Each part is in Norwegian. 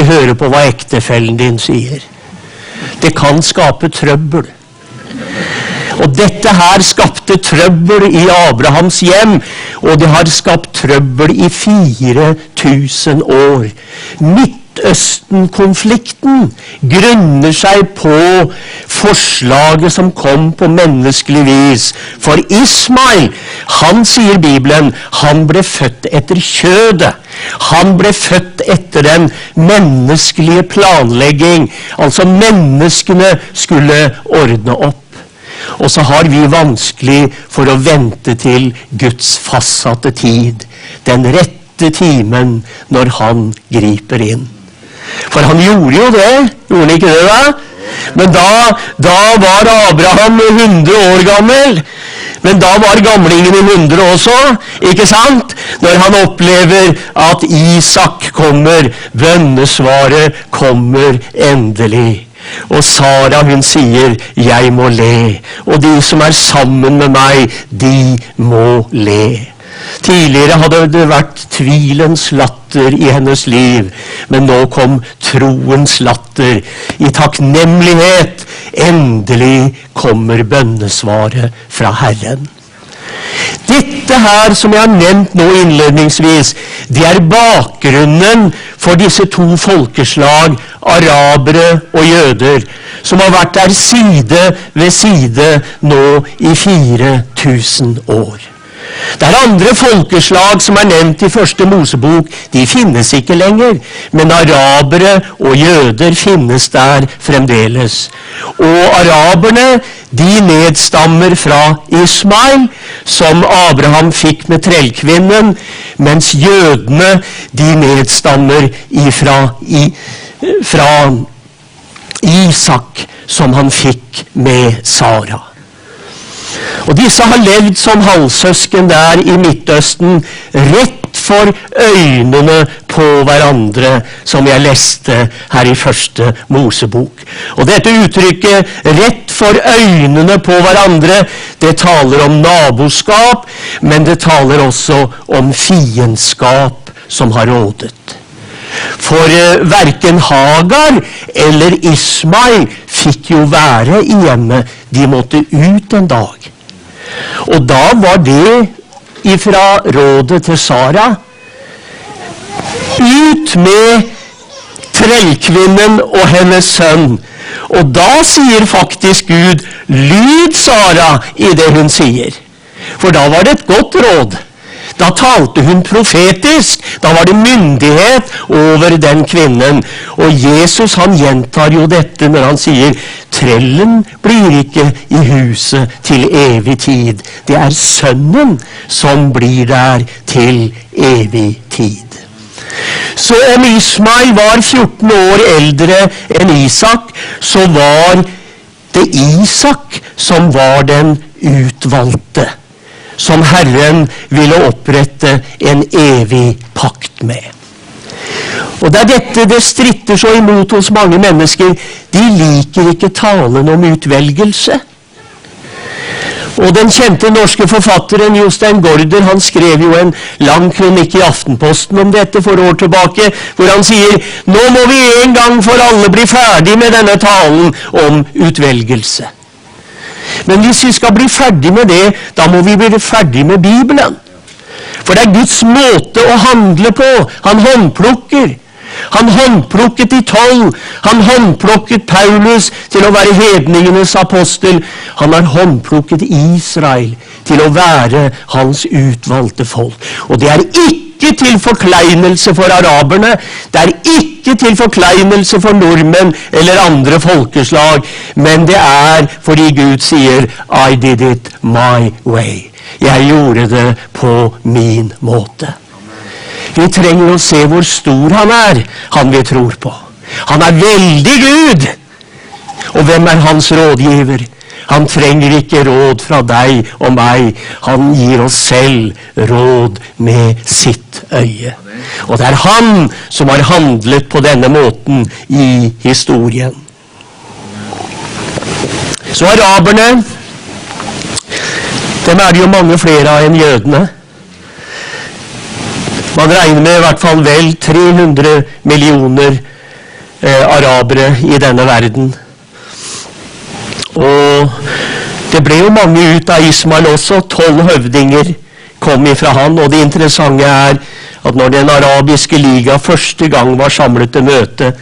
ikke høre på hva ektefellen din sier. Det kan skape trøbbel. Og dette her skapte trøbbel i Abrahams hjem, og det har skapt trøbbel i 4000 år. Midtøsten-konflikten grunner seg på forslaget som kom på menneskelig vis. For Ismael, han sier Bibelen, han ble født etter kjødet. Han ble født etter den menneskelige planlegging. Altså menneskene skulle ordne opp. Og så har vi vanskelig for å vente til Guds fastsatte tid. Den rette timen når han griper inn. For han gjorde jo det, gjorde han ikke det da? Men da var Abraham 100 år gammel. Men da var gamlingen 100 også, ikke sant? Når han opplever at Isak kommer, bønnesvaret kommer endelig. Og Sara, hun sier, jeg må le. Og de som er sammen med meg, de må le. Tidligere hadde det vært tvilens latter i hennes liv, men nå kom troens latter. I takknemlighet, endelig kommer bønnesvaret fra Herren. Dette her som jeg har nevnt nå innledningsvis, det er bakgrunnen for disse to folkeslag, arabere og jøder, som har vært der side ved side nå i 4000 år. Det er andre folkeslag som er nevnt i første Mosebok, de finnes ikke lenger, men arabere og jøder finnes der fremdeles. Og araberne, de nedstammer fra Ismael, som Abraham fikk med trellkvinnen, mens jødene, de nedstammer fra Isak, som han fikk med Sara. Og disse har levd som halvsøsken der i Midtøsten, rett for øynene på hverandre, som jeg leste her i første Mosebok. Og dette uttrykket, rett for øynene på hverandre, det taler om naboskap, men det taler også om fiendskap som har rådet. For hverken Hagar eller Ismael fikk jo være i hjemmet, de måtte ut en dag. Og da var det ifra rådet til Sara, ut med trellkvinnen og hennes sønn. Og da sier faktisk Gud, lyd Sara i det hun sier. For da var det et godt råd. Da talte hun profetisk, da var det myndighet over den kvinnen. Og Jesus han gjentar jo dette når han sier, trellen blir ikke i huset til evig tid. Det er sønnen som blir der til evig tid. Så om Ismael var 14 år eldre enn Isak, så var det Isak som var den utvalgte, som Herren ville opprette en evig pakt med. Og det er dette det stritter så imot hos mange mennesker. De liker ikke talen om utvelgelse. Og den kjente norske forfatteren Jostein Gaarder, han skrev jo en lang kronikk i Aftenposten om dette for år tilbake, hvor han sier, nå må vi en gang for alle bli ferdig med denne talen om utvelgelse. Men hvis vi skal bli ferdig med det, da må vi bli ferdig med Bibelen. For det er Guds måte å handle på. Han håndplukker. Han håndplukket de 12. Han håndplukket Paulus til å være hedningenes apostel. Han har håndplukket Israel til å være hans utvalgte folk. Og det er ikke til forkleinelse for araberne. Det er ikke til forkleinelse for nordmenn eller andre folkeslag. Men det er fordi Gud sier, I did it my way. Jeg gjorde det på min måte. Vi trenger å se hvor stor han er, han vi tror på. Han er veldig Gud. Og hvem er hans rådgiver? Han trenger ikke råd fra deg og meg. Han gir oss selv råd med sitt øye. Og det er han som har handlet på denne måten i historien. Så araberne, dem er det jo mange flere av enn jødene. Man regner med i hvert fall vel 300 millioner arabere i denne verden. Og det ble jo mange ut av Ismael også. 12 høvdinger kom ifra han, og det interessante er at når den arabiske liga første gang var samlet til møte,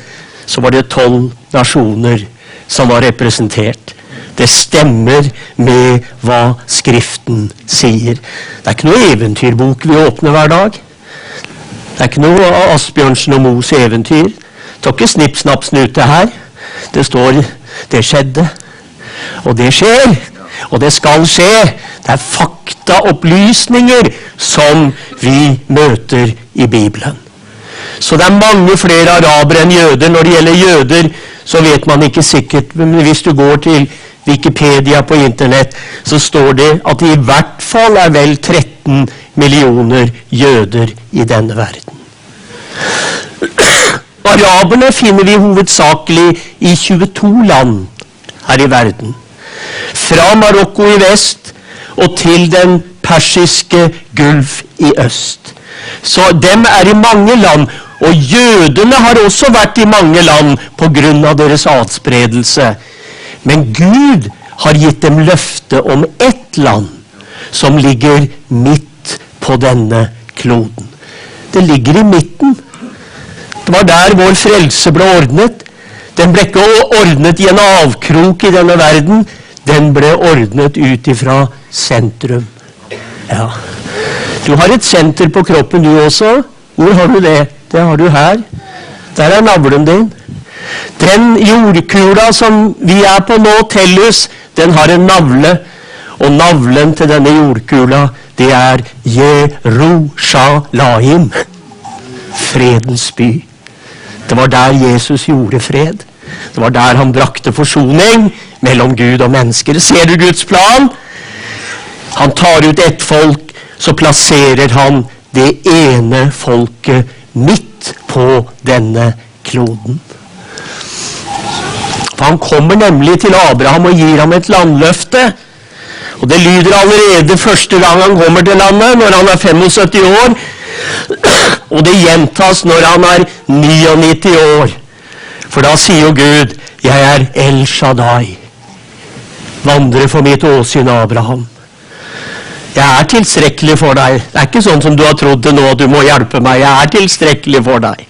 så var det 12 nasjoner som var representert. Det stemmer med hva Skriften sier. Det er ikke noe eventyrbok vi åpner hver dag. Det er ikke noe Asbjørnsen og Mos eventyr. Det er ikke snipp, snapp, snute her. Det står, det skjedde. Og det skjer. Og det skal skje. Det er faktaopplysninger som vi møter i Bibelen. Så det er mange flere arabere enn jøder. Når det gjelder jøder, så vet man ikke sikkert, men hvis du går til Wikipedia på internett, så står det at det i hvert fall er vel 13 millioner jøder i denne verden. Araberne finner vi hovedsakelig i 22 land her i verden. Fra Marokko i vest og til den persiske gulf i øst. Så dem er i mange land, og jødene har også vært i mange land på grunn av deres adspredelse. Men Gud har gitt dem løfte om ett land som ligger midt på denne kloden. Det ligger i midten. Det var der vår frelse ble ordnet. Den ble ikke ordnet i en avkrok i denne verden. Den ble ordnet ut ifra sentrum. Ja. Du har et senter på kroppen du også. Hvor har du det? Det har du her. Der er navlen din. Den jordkula som vi er på nå, Tellus, den har en navle. Og navlen til denne jordkula, det er Jerusalem. Fredens by. Det var der Jesus gjorde fred. Det var der han brakte forsoning mellom Gud og mennesker. Ser du Guds plan? Han tar ut ett folk, så plasserer han det ene folket midt på denne kloden. For han kommer nemlig til Abraham og gir ham et landløfte. Og det lyder allerede første gang han kommer til landet, når han er 75 år. Og det gjentas når han er 99 år. For da sier jo Gud, jeg er El Shaddai. Vandre for mitt åsyn, Abraham. Jeg er tilstrekkelig for deg. Det er ikke sånn som du har trodd til nå, at du må hjelpe meg. Jeg er tilstrekkelig for deg.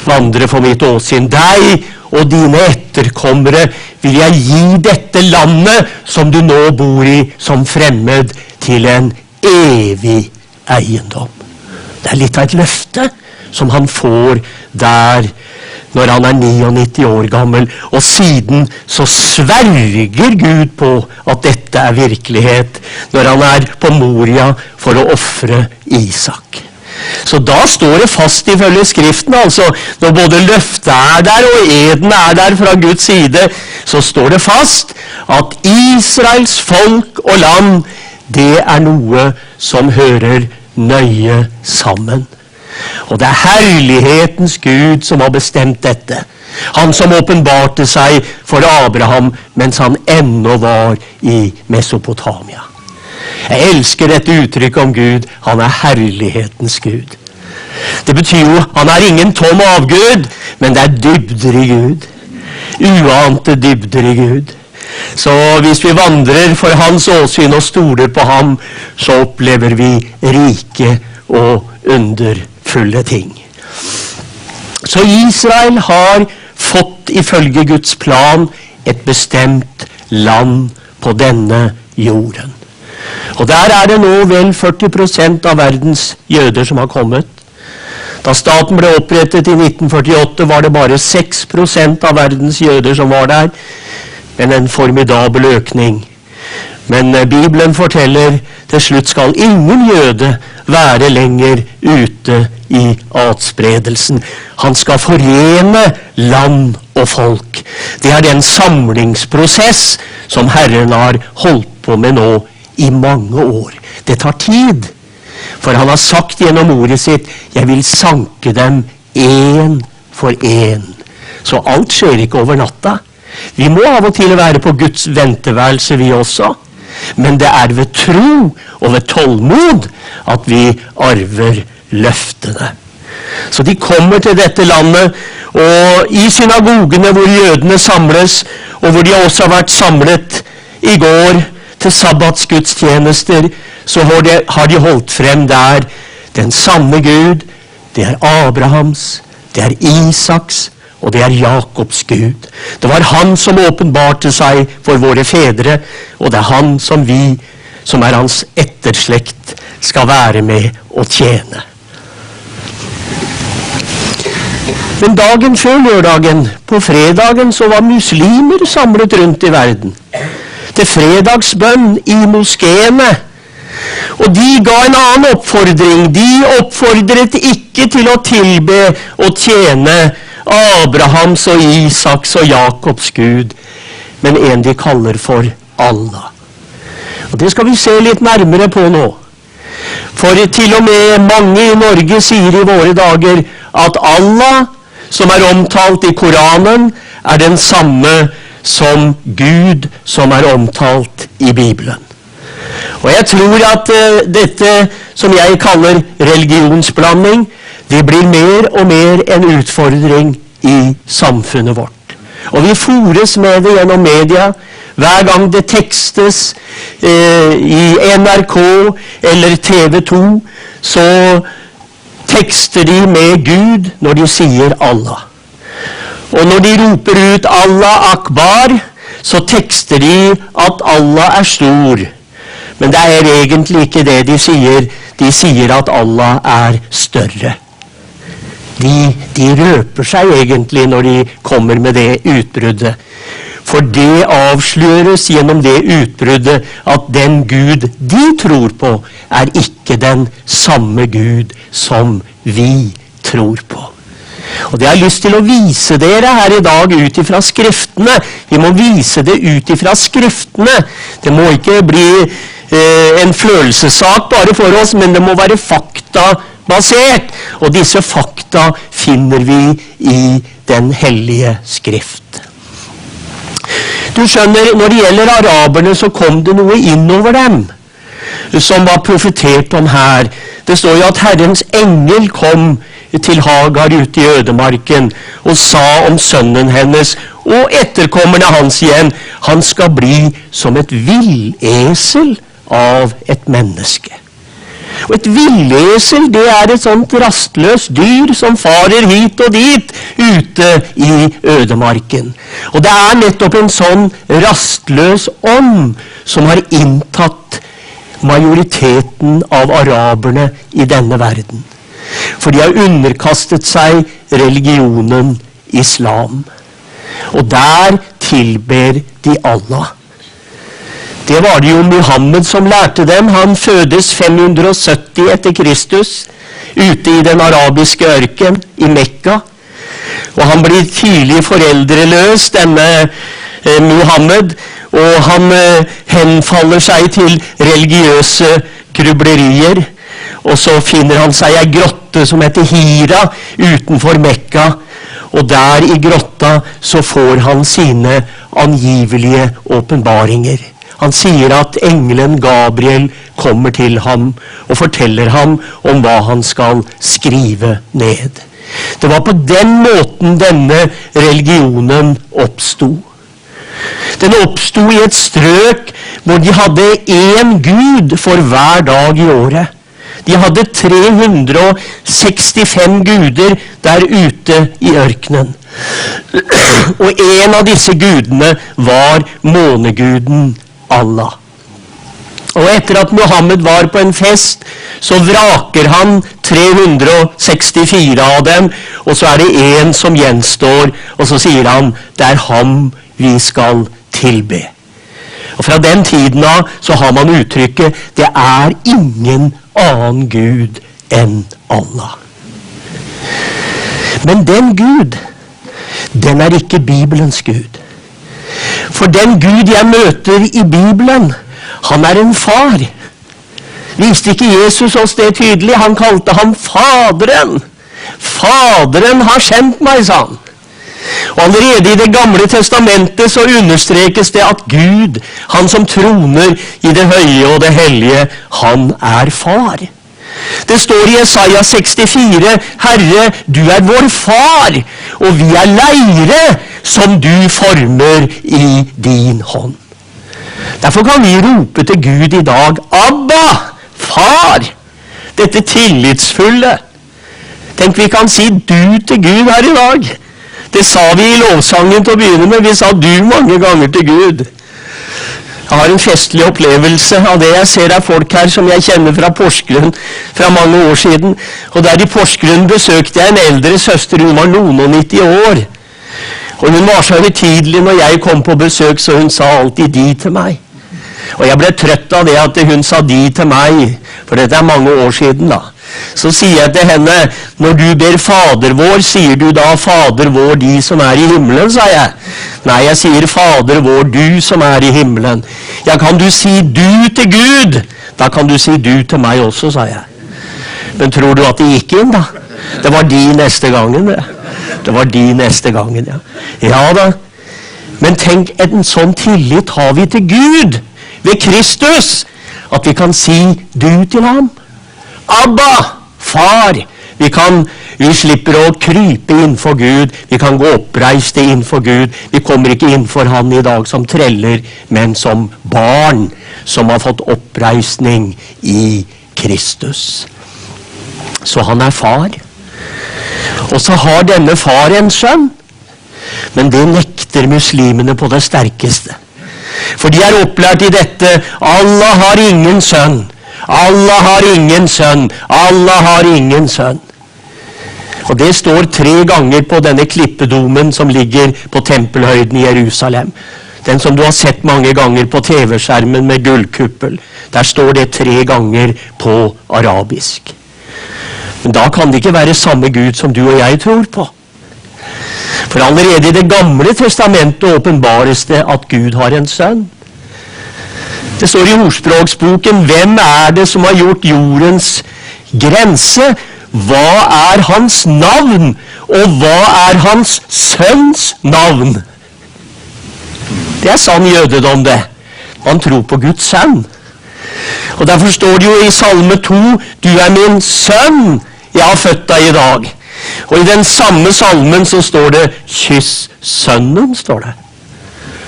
Vandre for mitt åsyn. Deg og dine etterkommere vil jeg gi dette landet som du nå bor i som fremmed til en evig eiendom. Det er litt av et løfte som han får der når han er 99 år gammel, og siden så sverger Gud på at dette er virkelighet når han er på Moria for å ofre Isak. Så da står det fast ifølge Skriften, altså når både løftet er der og eden er der fra Guds side, så står det fast at Israels folk og land, det er noe som hører nøye sammen. Og det er herlighetens Gud som har bestemt dette. Han som åpenbarte seg for Abraham mens han ennå var i Mesopotamia. Jeg elsker dette uttrykket om Gud. Han er herlighetens Gud. Det betyr jo, han er ingen tom avgud, men det er dybder i Gud. Uante dybder i Gud. Så hvis vi vandrer for hans åsyn og stoler på ham, så opplever vi rike og underfulle ting. Så Israel har fått ifølge Guds plan et bestemt land på denne jorden. Og der er det nå vel 40% av verdens jøder som har kommet. Da staten ble opprettet i 1948 var det bare 6% av verdens jøder som var der, men en formidabel økning. Men Bibelen forteller, til slutt skal ingen jøde være lenger ute i adspredelsen. Han skal forene land og folk. Det er den samlingsprosess som Herren har holdt på med nå i mange år. Det tar tid, for han har sagt gjennom ordet sitt, jeg vil sanke dem en for en. Så alt skjer ikke over natta. Vi må av og til være på Guds venteværelse vi også, men det er ved tro og ved tålmod at vi arver løftene. Så de kommer til dette landet, og i synagogene hvor jødene samles, og hvor de også har vært samlet i går til sabbatsgudstjenester, så har de holdt frem der den sanne Gud. Det er Abrahams, det er Isaks, og det er Jakobs Gud. Det var han som åpenbarte seg for våre fedre, og det er han som vi, som er hans etterslekt, skal være med og tjene. Men dagen før lørdagen, på fredagen, så var muslimer samlet rundt i verden. Til fredagsbønn i moskéene. Og de ga en annen oppfordring. De oppfordret ikke til å tilbe og tjene Abrahams og Isaks og Jakobs Gud, men en de kaller for Allah. Og det skal vi se litt nærmere på nå. For til og med mange i Norge sier i våre dager at Allah, som er omtalt i Koranen, er den samme som Gud som er omtalt i Bibelen. Og jeg tror at dette som jeg kaller religionsblanding, det blir mer og mer en utfordring i samfunnet vårt. Og vi fores med det gjennom media. Hver gang det tekstes i NRK eller TV 2, så tekster de med Gud når de sier Allah. Og når de roper ut Allah Akbar, så tekster de at Allah er stor. Men det er egentlig ikke det de sier. De sier at Allah er større. De røper seg egentlig når de kommer med det utbruddet. For det avsløres gjennom det utbruddet at den Gud de tror på, er ikke den samme Gud som vi tror på. Og det har jeg lyst til å vise dere her i dag ut ifra skriftene. Vi må vise det ut ifra skriftene. Det må ikke bli en følelsessak bare for oss, men det må være faktabasert. Og disse fakta finner vi i den hellige skrift. Du skjønner, når det gjelder araberne, så kom det noe innover dem, som var profetert om her. Det står jo at Herrens engel kom til Hagar ute i ødemarken og sa om sønnen hennes og etterkommerne hans igjen, han skal bli som et villesel av et menneske. Og et villesel, det er et sånt rastløst dyr som farer hit og dit ute i ødemarken. Og det er nettopp en sånn rastløs ånd som har inntatt majoriteten av araberne i denne verden. For de har underkastet seg religionen islam. Og der tilber de Allah. Det var det jo Muhammed som lærte dem. Han fødes 570 etter Kristus, ute i den arabiske ørken i Mekka. Og han blir tidlig foreldreløs, denne Muhammed, og han henfaller seg til religiøse grublerier. Og så finner han seg en grotte som heter Hira utenfor Mekka. Og der i grotta så får han sine angivelige åpenbaringer. Han sier at engelen Gabriel kommer til ham og forteller ham om hva han skal skrive ned. Det var på den måten denne religionen oppstod. Den oppstod i et strøk hvor de hadde én Gud for hver dag i året. De hadde 365 guder der ute i ørkenen. Og en av disse gudene var måneguden Allah. Og etter at Muhammed var på en fest, så vraker han 364 av dem, og så er det en som gjenstår, og så sier han, det er ham vi skal tilbe. Og fra den tiden av så har man uttrykket, det er ingen annen Gud enn Allah. Men den Gud, den er ikke Bibelens Gud. For den Gud jeg møter i Bibelen, han er en far. Viste ikke Jesus oss det tydelig? Han kalte ham Faderen. Faderen har sendt meg, sa han. Og allerede i Det gamle testamentet så understrekes det at Gud, han som troner i det høye og det hellige, han er far. Det står i Jesaja 64, Herre, du er vår far, og vi er leire som du former i din hånd. Derfor kan vi rope til Gud i dag, Abba, far, dette tillitsfulle. Tenk, vi kan si du til Gud her i dag. Det sa vi i lovsangen til å begynne med, vi sa du mange ganger til Gud. Jeg har en festlig opplevelse av det. Jeg ser det er folk her som jeg kjenner fra Porsgrunn fra mange år siden. Og der i Porsgrunn besøkte jeg en eldre søster, hun var noen og 90 år. Og hun var så høytidelig når jeg kom på besøk, så hun sa alltid de til meg. Og jeg ble trøtt av det at hun sa de til meg, for dette er mange år siden da. Så sier jeg til henne, når du ber Fader vår, sier du da Fader vår de som er i himmelen, sa jeg. Nei, jeg sier Fader vår du som er i himmelen. Ja, kan du si du til Gud? Da kan du si du til meg også, sa jeg. Men tror du at det gikk inn da? Det var de neste gangen, det. Det var de neste gangen, ja. Ja da. Men tenk, en sånn tillit har vi til Gud ved Kristus, at vi kan si du til ham. Abba, far. Vi slipper å krype innenfor Gud. Vi kan gå oppreiste innenfor Gud. Vi kommer ikke innenfor han i dag som treller, men som barn som har fått oppreisning i Kristus. Så han er far. Og så har denne far en sønn. Men det nekter muslimene på det sterkeste. For de er opplært i dette. Allah har ingen sønn. Allah har ingen sønn. Allah har ingen sønn. Og det står 3 ganger på denne klippedomen som ligger på tempelhøyden i Jerusalem. Den som du har sett mange ganger på TV-skjermen med gullkuppel. Der står det 3 ganger på arabisk. Men da kan det ikke være samme Gud som du og jeg tror på. For allerede i det gamle testamentet åpenbares det at Gud har en sønn. Det står i ordspråksboken, hvem er det som har gjort jordens grense? Hva er hans navn? Og hva er hans sønns navn? Det er sann jødedom, det. Man tror på Guds sønn. Og derfor står det jo i Salme 2, du er min sønn, jeg har født deg i dag. Og i den samme salmen så står det, kyss sønnen, står det.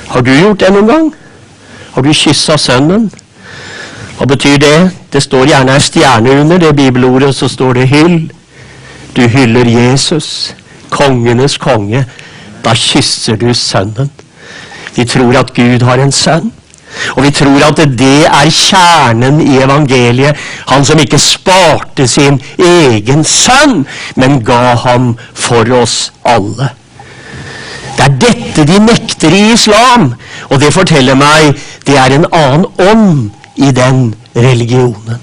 Har du gjort det noen gang? Har du kysset sønnen? Hva betyr det? Det står gjerne en stjerne under det bibelordet, så står det hyll. Du hyller Jesus, kongenes konge. Da kysser du sønnen. Vi tror at Gud har en sønn. Og vi tror at det er kjernen i evangeliet. Han som ikke sparte sin egen sønn, men ga ham for oss alle. Det er dette de nekter i islam. Og det forteller meg, det er en annen ånd i den religionen.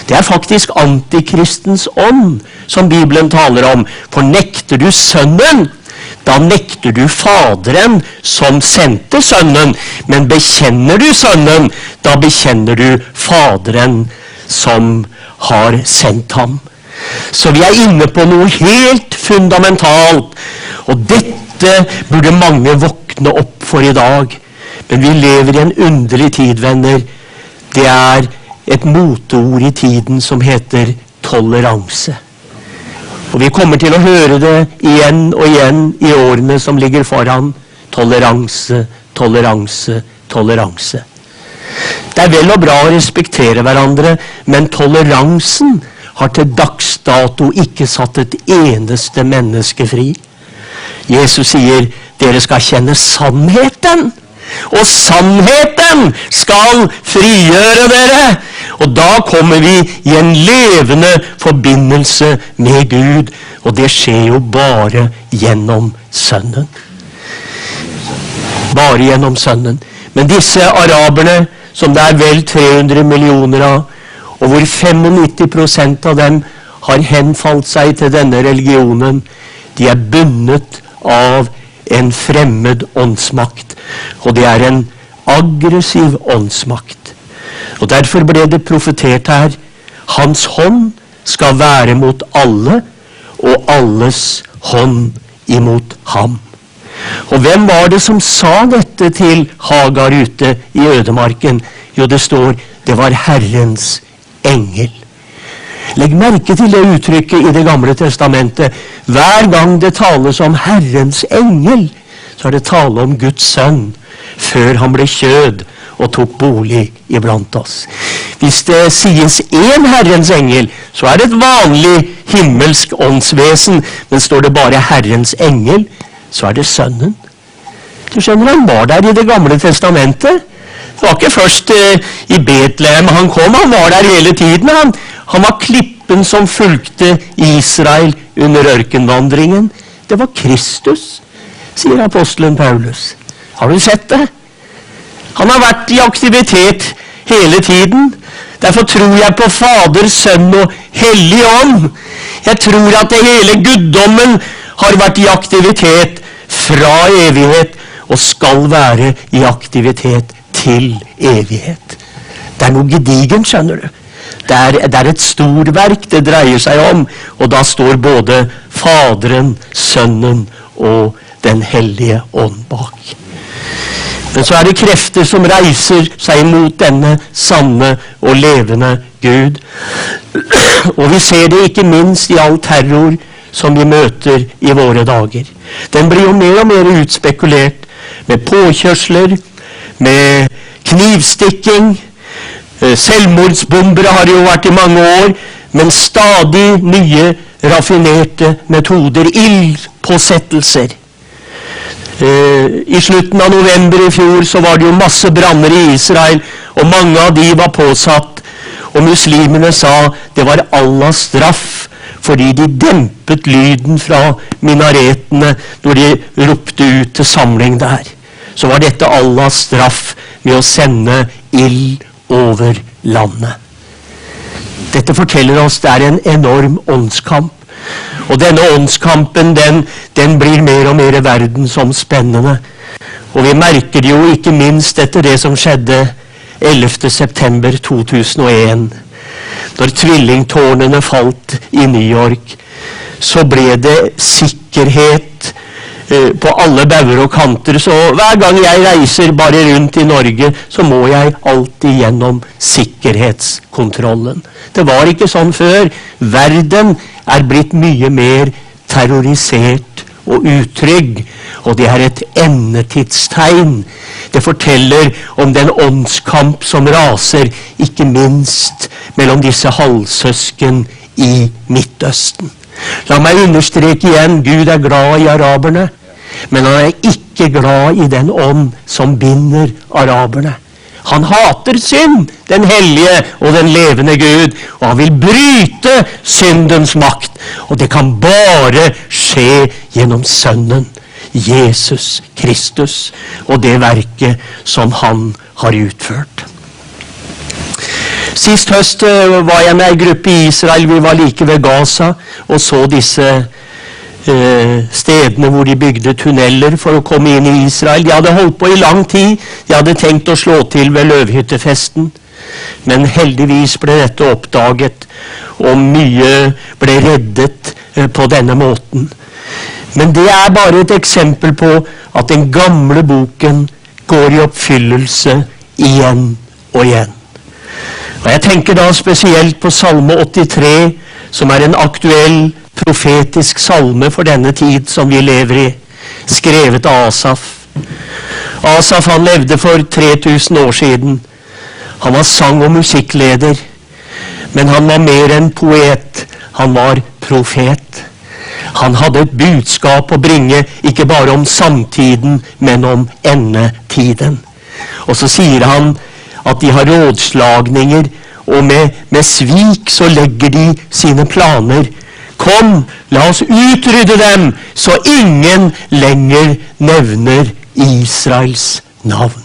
Det er faktisk antikristens ånd som Bibelen taler om. For nekter du sønnen, da nekter du faderen som sendte sønnen. Men bekjenner du sønnen, da bekjenner du faderen som har sendt ham. Så vi er inne på noe helt fundamentalt. Og dette burde mange våkne opp for i dag. Men vi lever i en underlig tid, venner. Det er et moteord i tiden som heter toleranse. Og vi kommer til å høre det igjen og igjen i årene som ligger foran. Toleranse, toleranse, toleranse. Det er vel og bra å respektere hverandre, men toleransen har til dags dato ikke satt et eneste menneske fri. Jesus sier, dere skal kjenne sannheten, og sannheten skal frigjøre dere. Og da kommer vi i en levende forbindelse med Gud, og det skjer jo bare gjennom sønnen. Bare gjennom sønnen. Men disse araberne, som det er vel 300 millioner av, og hvor 95% av dem har henfalt seg til denne religionen, de er bundet av en fremmed åndsmakt, og det er en aggressiv åndsmakt. Og derfor ble det profetert her, hans hånd skal være mot alle, og alles hånd imot ham. Og hvem var det som sa dette til Hagar ute i ødemarken? Jo, det står, det var Herrens engel. Legg merke til det uttrykket i det gamle testamentet. Hver gang det tales om Herrens engel, så er det tale om Guds sønn, før han ble kjød og tok bolig iblant oss. Hvis det sies en Herrens engel, så er det et vanlig himmelsk åndsvesen, men står det bare Herrens engel, så er det sønnen. Du skjønner, han var der i det gamle testamentet. Det var ikke først i Betlehem han kom, han var der hele tiden. Han var klippen som fulgte Israel under ørkenvandringen. Det var Kristus, sier apostelen Paulus. Har du sett det? Han har vært i aktivitet hele tiden. Derfor tror jeg på Fader, Sønn og Hellig Ånd. Jeg tror at det hele guddommen har vært i aktivitet fra evighet og skal være i aktivitet til evighet. Det er noe gedigent, skjønner du. Det er et storverk det dreier seg om, og da står både Faderen, Sønnen og Den hellige ånd bak. Men så er det krefter som reiser seg mot denne sanne og levende Gud. Og vi ser det ikke minst i all terror som vi møter i våre dager. Den blir jo mer og mer utspekulert med påkjørsler, med knivstikking. Selvmordsbombere har jo vært i mange år, men stadig nye raffinerte metoder, ildpåsettelser. I slutten av november i fjor så var det jo masse branner i Israel, og mange av de var påsatt, og muslimene sa det var Allahs straff, fordi de dempet lyden fra minaretene når de ropte ut til samling der. Så var dette Allahs straff med å sende ild over landet. Dette forteller oss det er en enorm åndskamp. Og denne åndskampen, den blir mer og mer verdensomspennende. Og vi merker det jo ikke minst etter det som skjedde 11. september 2001. Når tvillingtårnene falt i New York, så ble det sikkerhet på alle bauger og kanter. Så hver gang jeg reiser bare rundt i Norge, så må jeg alltid gjennom sikkerhetskontrollen. Det var ikke sånn før. Verden er blitt mye mer terrorisert og utrygg, og det er et endetidstegn. Det forteller om den åndskamp som raser, ikke minst mellom disse halvsøsken i Midtøsten. La meg understreke igjen, Gud er glad i araberne, men han er ikke glad i den ånd som binder araberne. Han hater synd, den hellige og den levende Gud, og han vil bryte syndens makt. Og det kan bare skje gjennom Sønnen, Jesus Kristus, og det verket som han har utført. Sist høst var jeg med en gruppe i Israel. Vi var like ved Gaza og så disse stedene hvor de bygde tunneler for å komme inn i Israel. De hadde holdt på i lang tid. De hadde tenkt å slå til ved løvhyttefesten. Men heldigvis ble dette oppdaget, og mye ble reddet på denne måten. Men det er bare et eksempel på at den gamle boken går i oppfyllelse igjen og igjen. Og jeg tenker da spesielt på Salme 83, som er en aktuell profetisk salme for denne tid som vi lever i, skrevet av Asaf. Asaf, han levde for 3000 år siden. Han var sang- og musikkleder, men han var mer enn poet. Han var profet. Han hadde et budskap å bringe, ikke bare om samtiden, men om endetiden. Og så sier han at de har rådslagninger, og med svik så legger de sine planer. Kom, la oss utrydde dem, så ingen lenger nevner Israels navn.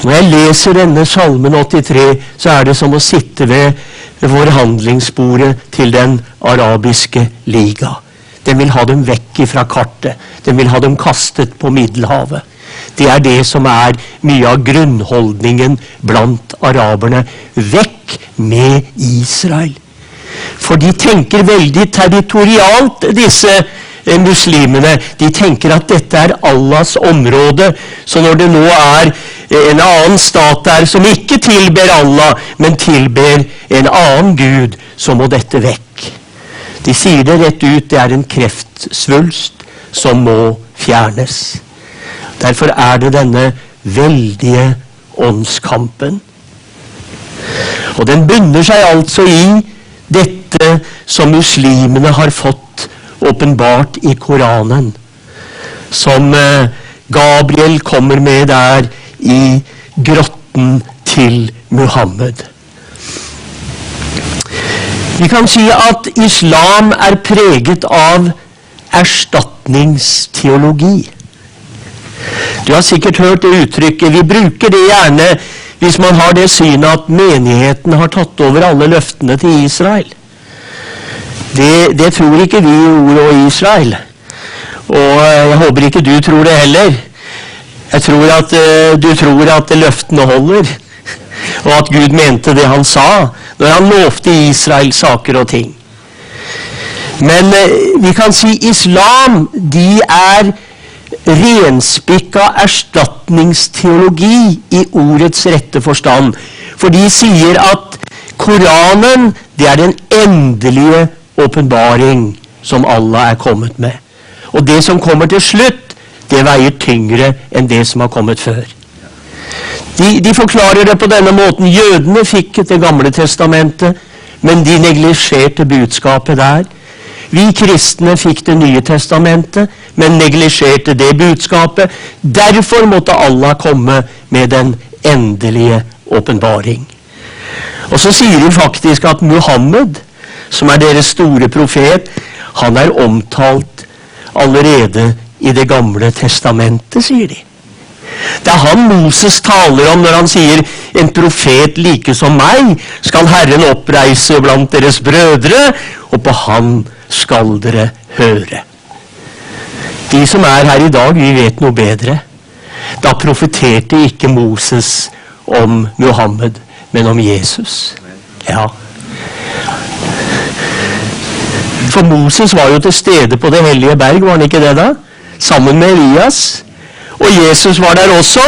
Når jeg leser denne salmen 83, så er det som å sitte ved forhandlingsbordet til den arabiske liga. Den vil ha dem vekk fra kartet. Den vil ha dem kastet på Middelhavet. Det er det som er mye av grunnholdningen blant araberne. Vekk med Israel. For de tenker veldig territorialt, disse muslimene. De tenker at dette er Allahs område. Så når det nå er en annen stat der som ikke tilber Allah, men tilber en annen Gud, så må dette vekk. De sier det rett ut, det er en kreftsvulst som må fjernes. Derfor er det denne veldige åndskampen. Og den bunner seg altså i dette som muslimene har fått åpenbart i Koranen, som Gabriel kommer med der i grotten til Muhammed. Vi kan si at islam er preget av erstatningsteologi. Du har sikkert hørt det uttrykket, vi bruker det gjerne hvis man har det synet at menigheten har tatt over alle løftene til Israel. Det tror ikke vi i Ordet og Israel. Og jeg håper ikke du tror det heller. Jeg tror at du tror at løftene holder, og at Gud mente det han sa, når han lovte Israel saker og ting. Men vi kan si islam, de er renspikka erstatningsteologi i ordets rette forstand. For de sier at Koranen, det er den endelige åpenbaring som Allah er kommet med. Og det som kommer til slutt, det veier tyngre enn det som har kommet før. De forklarer det på denne måten. Jødene fikk det gamle testamentet, men de neglisjerte budskapet der. Vi kristne fikk det nye testamentet, men neglisjerte det budskapet. Derfor måtte Allah komme med den endelige åpenbaring. Og så sier de faktisk at Muhammed, som er deres store profet, han er omtalt allerede i det gamle testamentet, sier de. Det er han Moses taler om når han sier en profet like som meg skal Herren oppreise blant deres brødre, og på han skal dere høre. De som er her i dag, vi vet noe bedre. Da profeterte ikke Moses om Muhammed, men om Jesus. Ja. For Moses var jo til stede på det hellige berg, var han ikke det da? Sammen med Elias. Og Jesus var der også,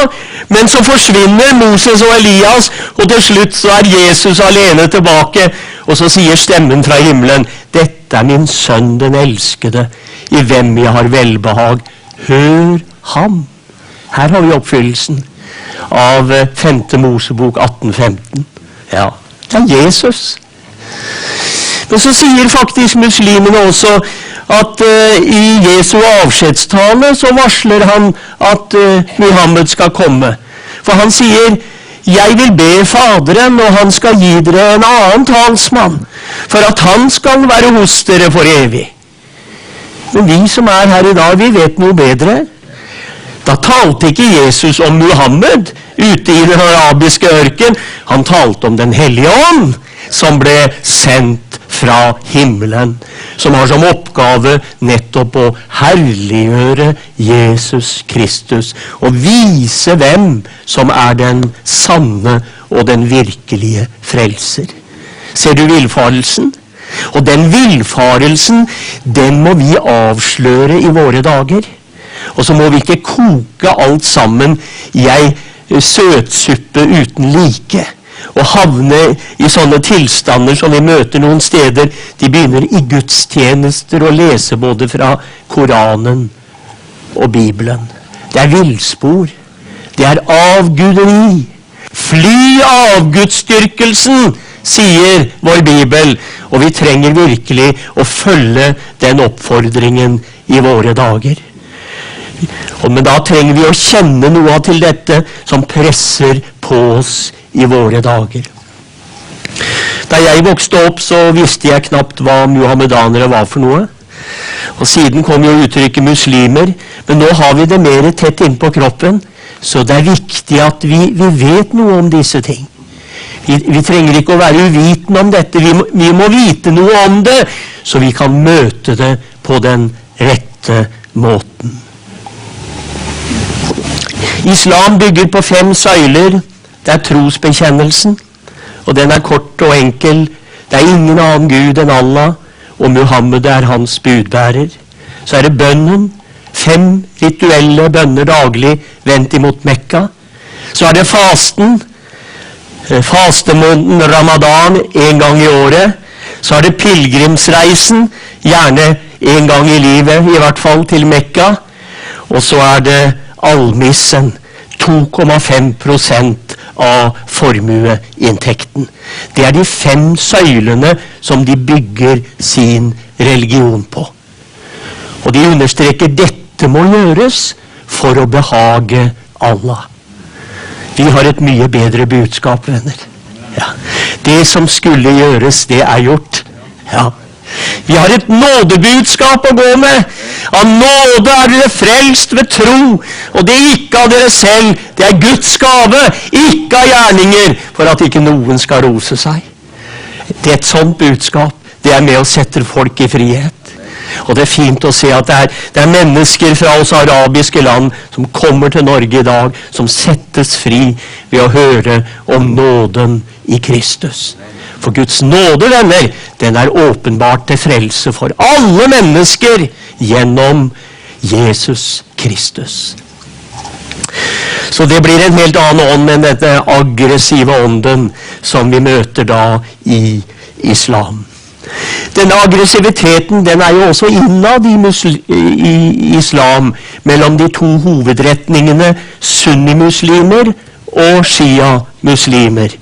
men så forsvinner Moses og Elias, og til slutt så er Jesus alene tilbake, og så sier stemmen fra himmelen, dette er min sønn den elskede, i hvem jeg har velbehag. Hør ham. Her har vi oppfyllelsen av 5. Mosebok 18:15. Ja, det er Jesus. Men så sier faktisk muslimene også at i Jesu avskjedstale så varsler han at Muhammed skal komme. For han sier, jeg vil be Faderen, og han skal gi dere en annen talsmann, for at han skal være hos dere for evig. Men vi som er her i dag, vi vet noe bedre. Da talte ikke Jesus om Muhammed ute i den arabiske ørken. Han talte om den hellige ånd, som ble sendt fra himmelen, som har som oppgave nettopp å herliggjøre Jesus Kristus og vise hvem som er den sanne og den virkelige frelser. Ser du villfarelsen? Og den villfarelsen, den må vi avsløre i våre dager. Og så må vi ikke koke alt sammen i ei søtsuppe uten like. Og havne i sånne tilstander som vi møter noen steder. De begynner i gudstjenester å lese både fra Koranen og Bibelen. Det er villspor. Det er avguderi. Fly avgudsdyrkelsen, sier vår Bibel. Og vi trenger virkelig å følge den oppfordringen i våre dager. Men da trenger vi å kjenne noe til dette som presser på oss i våre dager. Da jeg vokste opp, så visste jeg knapt hva muhammedanere var for noe. Og siden kom jo uttrykket muslimer, men nå har vi det mer tett innpå kroppen, så det er viktig at vi vet noe om disse ting. Vi trenger ikke å være uvitende om dette, vi må vite noe om det, så vi kan møte det på den rette måten. Islam bygger på 5 søyler. Det er trosbekjennelsen, og den er kort og enkel. Det er ingen annen Gud enn Allah, og Muhammed er hans budbærer. Så er det bønnen, 5 rituelle bønner daglig vendt imot Mekka. Så er det fasten, fastemåneden Ramadan en gang i året. Så er det pilgrimsreisen, gjerne en gang i livet, i hvert fall til Mekka. Og så er det almissen, 2,5% av formueinntekten. Det er de 5 søylene som de bygger sin religion på. Og de understreker dette må gjøres for å behage Allah. Vi har et mye bedre budskap, venner. Ja. Det som skulle gjøres, det er gjort. Ja. Vi har et nådebudskap å gå med. Av nåde er dere frelst ved tro, og det er ikke av dere selv. Det er Guds gave, ikke av gjerninger, for at ikke noen skal rose seg. Det er et sånt budskap. Det er med å sette folk i frihet. Og det er fint å se at det er mennesker fra oss arabiske land som kommer til Norge i dag, som settes fri ved å høre om nåden i Kristus. For Guds nåde, venner, den er åpenbart til frelse for alle mennesker gjennom Jesus Kristus. Så det blir en helt annen ånd enn dette aggressive ånden som vi møter da i islam. Denne aggressiviteten, den er jo også innad i islam, mellom de 2 hovedretningene sunnimuslimer og shia-muslimer.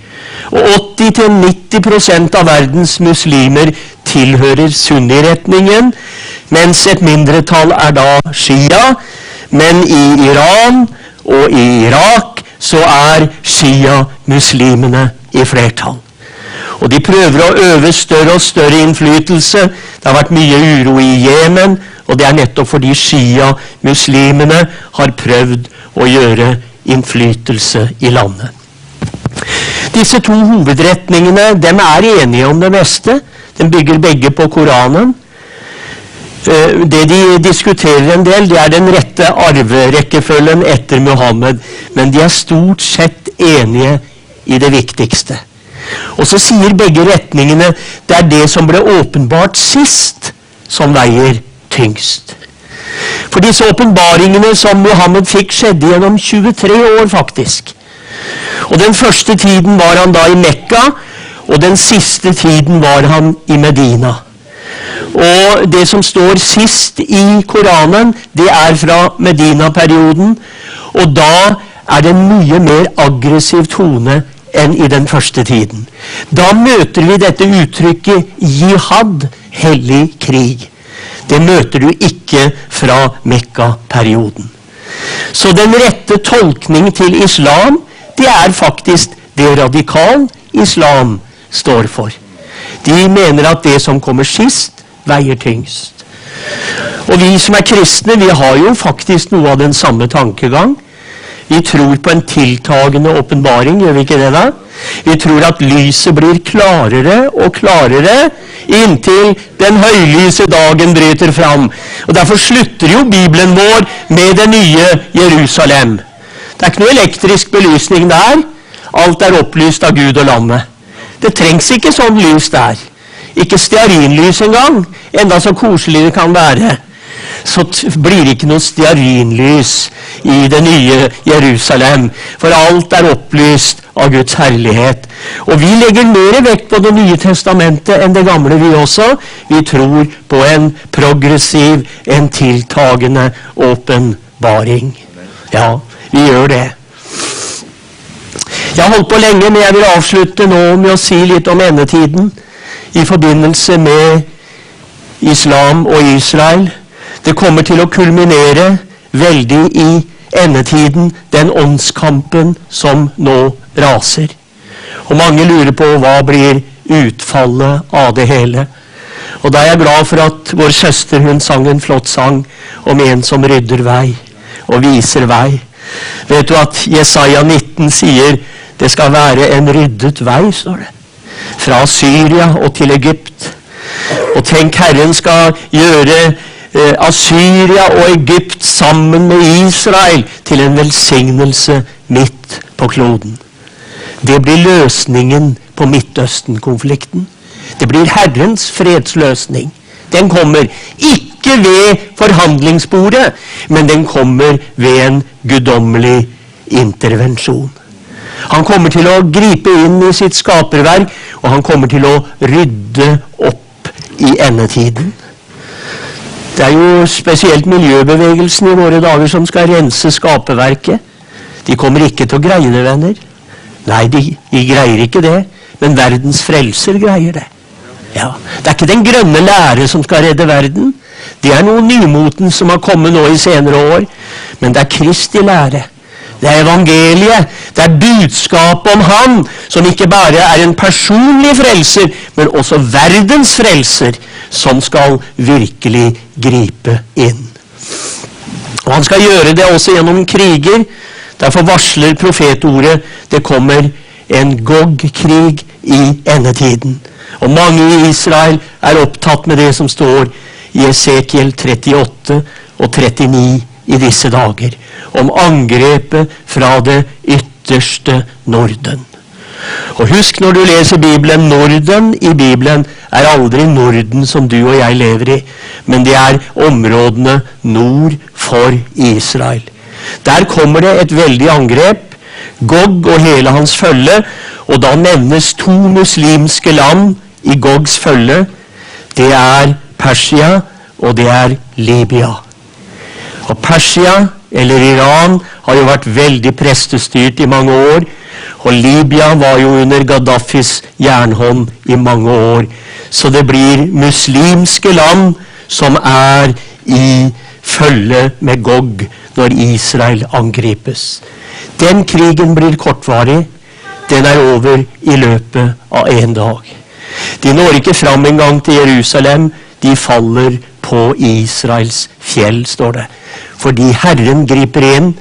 Og 80-90% av verdens muslimer tilhører sunniretningen, mens et mindretall er da shia. Men i Iran og i Irak så er shia-muslimene i flertall. Og de prøver å øve større og større innflytelse. Det har vært mye uro i Jemen, og det er nettopp fordi shia-muslimene har prøvd å gjøre innflytelse i landet. Disse 2 hovedretningene, dem er enige om det meste. De bygger begge på Koranen. Det de diskuterer en del, det er den rette arverekkefølgen etter Muhammed. Men de er stort sett enige i det viktigste. Og så sier begge retningene, det er det som ble åpenbart sist, som veier tyngst. For disse åpenbaringene som Muhammed fikk, skjedde gjennom 23 år faktisk. Og den første tiden var han da i Mekka, og den siste tiden var han i Medina. Og det som står sist i Koranen, det er fra Medina-perioden, og da er det en mye mer aggressiv tone enn i den første tiden. Da møter vi dette uttrykket jihad, hellig krig. Det møter du ikke fra Mekka-perioden. Så den rette tolkning til islam, det er faktisk det radikal islam står for. De mener at det som kommer sist, veier tyngst. Og vi som er kristne, vi har jo faktisk noe av den samme tankegang. Vi tror på en tiltagende åpenbaring, gjør vi ikke det da? Vi tror at lyset blir klarere og klarere inntil den høylyse dagen bryter fram. Og derfor slutter jo Bibelen vår med det nye Jerusalem. Det er ikke noe elektrisk belysning der. Alt er opplyst av Gud og lammet. Det trengs ikke sånn lys der. Ikke stearinlys engang, enda så koselig det kan være. Så blir det ikke noe stearinlys i det nye Jerusalem, for alt er opplyst av Guds herlighet. Og vi legger mer vekt på Det nye testamentet enn det gamle vi også. Vi tror på en progressiv, en tiltagende åpenbaring. Ja, vi gjør det. Jeg har holdt på lenge, men jeg vil avslutte nå med å si litt om endetiden i forbindelse med islam og Israel. Det kommer til å kulminere veldig i endetiden, den åndskampen som nå raser. Og mange lurer på hva blir utfallet av det hele. Og da er jeg glad for at vår søster, hun sang en flott sang om en som rydder vei og viser vei. Vet du at Jesaja 19 sier det skal være en ryddet vei, står det. Fra Syria og til Egypt. Og tenk, Herren skal gjøre Assyria og Egypt sammen med Israel til en velsignelse midt på kloden. Det blir løsningen på Midtøsten-konflikten. Det blir Herrens fredsløsning. Den kommer ikke ved forhandlingsbordet, men den kommer ved en guddommelig intervensjon. Han kommer til å gripe inn i sitt skaperverk, og han kommer til å rydde opp i endetiden. Det jo spesielt miljøbevegelsen i våre dager som skal rense skaperverket. De kommer ikke til å greie det, venner. Nei, de greier ikke det, men verdens frelser greier det. Ja, det ikke den grønne lære som skal redde verden. Det noe nymoten som har kommet nå i senere år. Men det Kristi lære. Det evangeliet. Det budskapet om han, som ikke bare en personlig frelser, men også verdens frelser, som skal virkelig gripe inn. Og han skal gjøre det også gjennom kriger. Derfor varsler profetordet, det kommer en Gog-krig i endetiden. Og mange i Israel opptatt med det som står i Esekiel 38 og 39 i disse dager, om angrepet fra det ytterste Norden. Og husk når du leser Bibelen, Norden i Bibelen aldri Norden som du og jeg lever i, men det områdene nord for Israel. Der kommer det et veldig angrep, Gog og hele hans følge, og da nevnes 2 muslimske land i Gogs følge. Det Persia, og det Libya. Og Persia, eller Iran, har jo vært veldig prestestyrt i mange år, og Libya var jo under Gaddafis jernhånd i mange år. Så det blir muslimske land som i følge med Gog når Israel angripes. Den krigen blir kortvarig. Den over i løpet av en dag. De når ikke fram en gang til Jerusalem. De faller på Israels fjell, står det. Fordi Herren griper inn,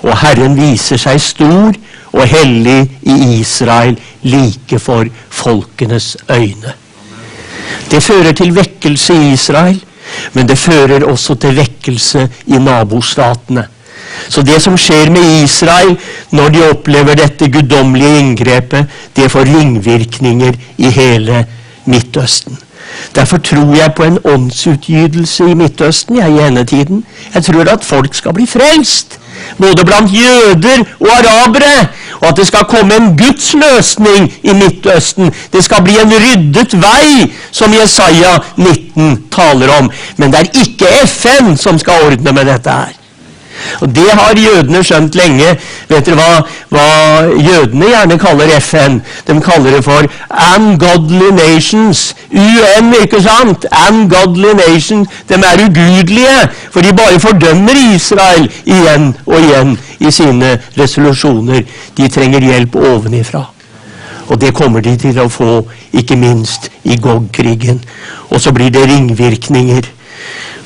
og Herren viser seg stor og hellig i Israel, like for folkenes øyne. Det fører til vekkelse i Israel, men det fører også til vekkelse i nabostatene. Så det som skjer med Israel når de opplever dette guddommelige inngrepet, det får ringvirkninger i hele Midtøsten. Derfor tror jeg på en åndsutgytelse i Midtøsten i endetiden. Jeg tror at folk skal bli frelst, både blant jøder og arabere, og at det skal komme en Guds løsning i Midtøsten. Det skal bli en ryddet vei, som Jesaja 19 taler om. Men det ikke FN som skal ordne med dette her. Og det har jødene skjønt lenge. Vet dere hva jødene gjerne kaller FN? De kaller det for Ungodly Nations. UN, ikke sant? Ungodly Nations. De ugudelige, for de bare fordømmer Israel igjen og igjen i sine resolusjoner. De trenger hjelp ovenifra. Og det kommer de til å få, ikke minst i Gog-krigen. Og så blir det ringvirkninger.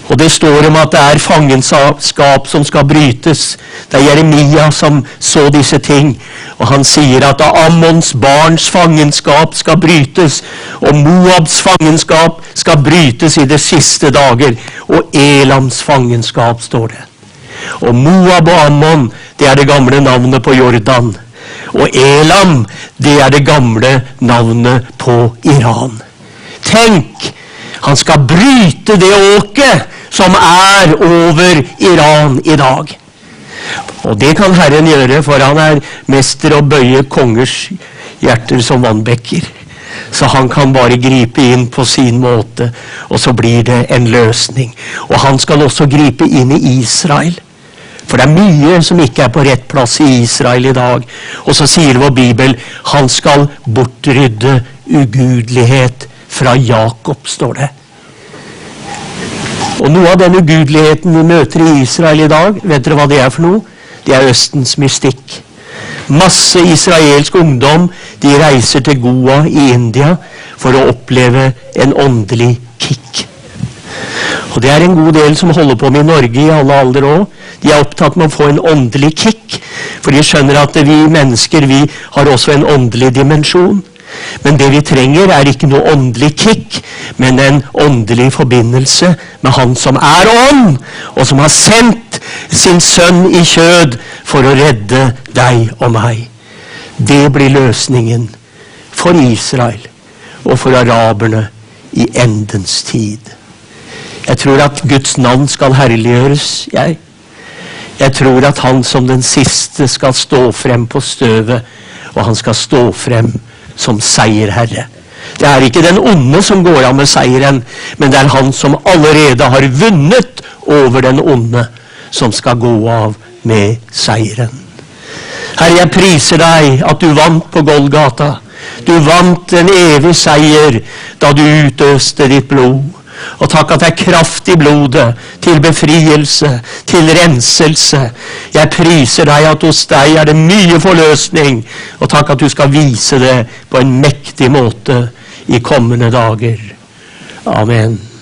Og det står om at det fangenskap som skal brytes. Det Jeremia som så disse ting. Og han sier at Ammons barns fangenskap skal brytes, og Moabs fangenskap skal brytes i de siste dager. Og Elams fangenskap, står det. Og Moab og Ammon, det det gamle navnet på Jordan. Og Elam, det det gamle navnet på Iran. Tenk! Han skal bryte det åket som over Iran i dag. Og det kan Herren gjøre, for han mester å bøye kongers hjerter som vannbekker. Så han kan bare gripe inn på sin måte, og så blir det en løsning. Og han skal også gripe inn i Israel. For det mye som ikke på rett plass i Israel i dag. Og så sier vår Bibel, han skal bortrydde ugudelighet fra Jakob, står det. Og noe av den ugudeligheten vi møter i Israel i dag, vet dere hva det for noe? Det Østens mystikk. Masse israelsk ungdom, de reiser til Goa i India for å oppleve en åndelig kick. Og det en god del som holder på med i Norge i alle alder også. De opptatt med å få en åndelig kick, for de skjønner at vi mennesker, vi har også en åndelig dimensjon. Men det vi trenger ikke noe åndelig kick, men en åndelig forbindelse med han som ånd, og som har sendt sin sønn i kjød for å redde deg og meg. Det blir løsningen for Israel og for araberne i endens tid. Jeg tror at Guds navn skal herliggjøres. Jeg tror at han som den siste skal stå frem på støvet, og han skal stå frem som seierherre. Det er ikke den onde som går av med seieren, men det er han som allerede har vunnet over den onde, som skal gå av med seieren. Herre, jeg priser deg at du vant på Golgata. Du vant en evig seier da du utøste ditt blod. Og takk at det er kraft i blodet til befrielse, til renselse. Jeg priser deg at hos deg er det mye forløsning, og takk at du skal vise det på en mektig måte i kommende dager. Amen.